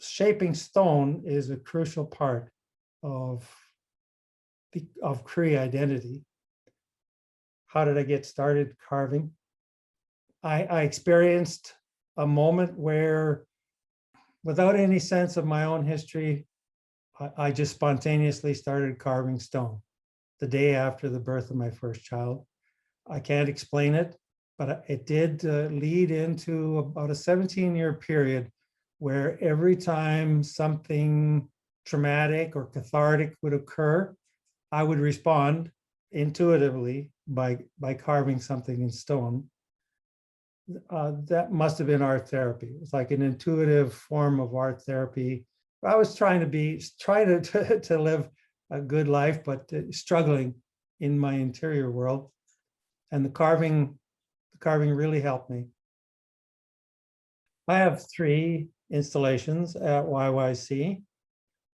shaping stone is a crucial part of Cree identity. How did I get started carving? I experienced a moment where, without any sense of my own history, I just spontaneously started carving stone the day after the birth of my first child. I can't explain it, but it did lead into about a 17-year period where every time something traumatic or cathartic would occur, I would respond intuitively by carving something in stone. That must have been art therapy. It was like an intuitive form of art therapy. I was trying to live a good life, but struggling in my interior world. And the carving really helped me. I have 3 installations at YYC.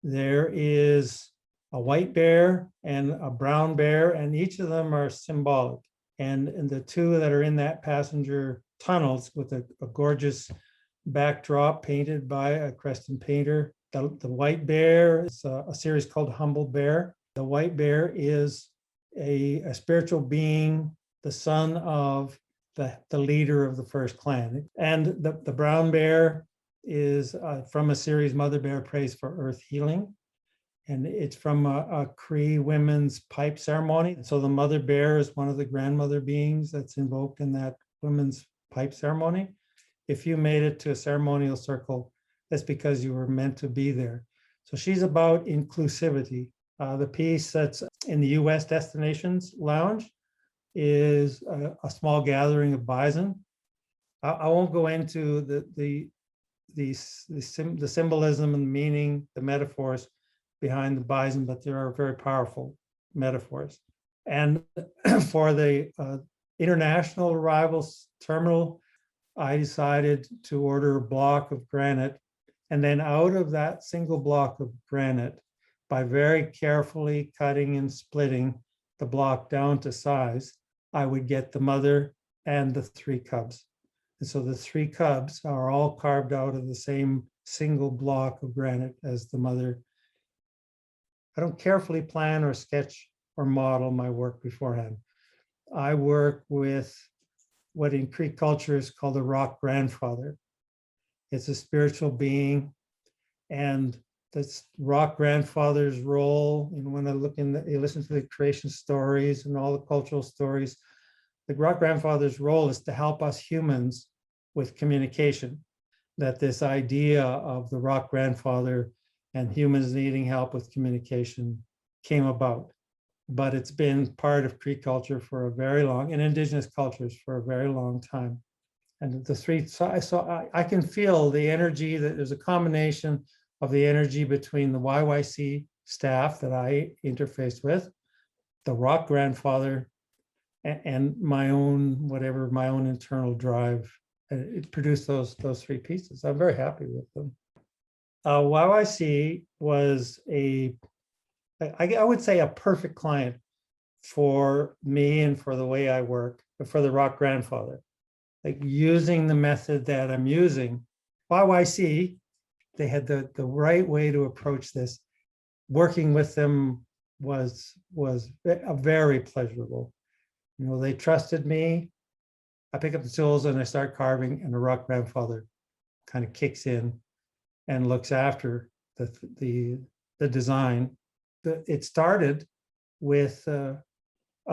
There is a white bear and a brown bear, and each of them are symbolic. And the 2 that are in that passenger tunnels with a gorgeous backdrop painted by a Creston painter. The white bear is a series called Humble Bear. The white bear is a spiritual being, the son of the leader of the first clan. And the brown bear is from a series, Mother Bear Prays for Earth Healing. And it's from a Cree women's pipe ceremony. So the mother bear is one of the grandmother beings that's invoked in that women's pipe ceremony. If you made it to a ceremonial circle, that's because you were meant to be there. So she's about inclusivity. The piece that's in the US Destinations Lounge is a small gathering of bison. I won't go into the symbolism and meaning, the metaphors behind the bison, but there are very powerful metaphors. And for the international arrivals terminal, I decided to order a block of granite. And then out of that single block of granite, by very carefully cutting and splitting the block down to size, I would get the mother and the 3 cubs. And so the 3 cubs are all carved out of the same single block of granite as the mother. I don't carefully plan or sketch or model my work beforehand. I work with what in Cree culture is called a rock grandfather. It's a spiritual being, and this rock grandfather's role, and when I you listen to the creation stories and all the cultural stories, the rock grandfather's role is to help us humans with communication. That this idea of the rock grandfather and humans needing help with communication came about. But it's been part of Cree culture for a very long, and indigenous cultures for a very long time. And the 3, so I can feel the energy, that there's a combination of the energy between the YYC staff that I interface with, the rock grandfather, and my own, whatever, my own internal drive. And it produced those 3 pieces. I'm very happy with them. YYC was I would say a perfect client for me and for the way I work, but for the rock grandfather. Like using the method that I'm using. YYC, they had the right way to approach this. Working with them was very pleasurable. You know, they trusted me. I pick up the tools and I start carving, and the rock grandfather kind of kicks in and looks after the design. It started with a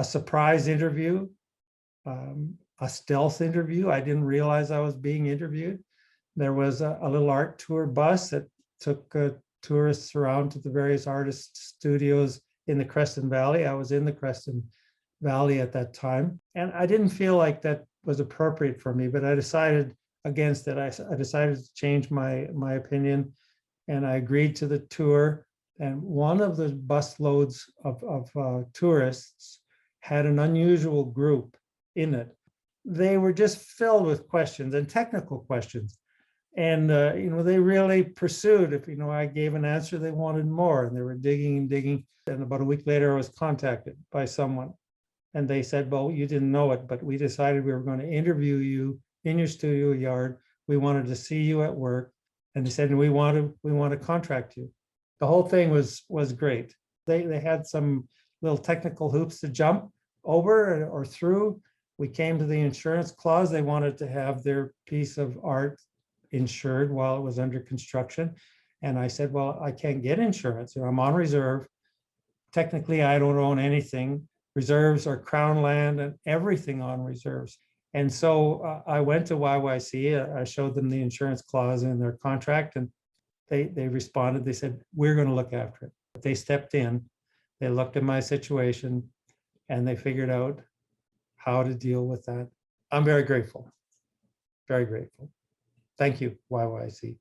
surprise interview, a stealth interview. I didn't realize I was being interviewed. There was a little art tour bus that took tourists around to the various artist studios in the Creston Valley. I was in the Creston Valley at that time, and I didn't feel like that was appropriate for me, but I decided against it. I decided to change my opinion, and I agreed to the tour. And one of the bus loads of tourists had an unusual group in it. They were just filled with questions and technical questions. And, they really pursued. If, I gave an answer, they wanted more, and they were digging and digging. And about a week later, I was contacted by someone, and they said, well, you didn't know it, but we decided we were going to interview you in your studio yard. We wanted to see you at work. And they said, we want to contract you. The whole thing was great. They had some little technical hoops to jump over or through. We came to the insurance clause. They wanted to have their piece of art insured while it was under construction. And I said, well, I can't get insurance. I'm on reserve. Technically, I don't own anything. Reserves are crown land and everything on reserves. And so I went to YYC. I showed them the insurance clause in their contract, and they responded. They said, we're going to look after it. They stepped in. They looked at my situation, and they figured out how to deal with that. I'm very grateful. Very grateful. Thank you, YYC.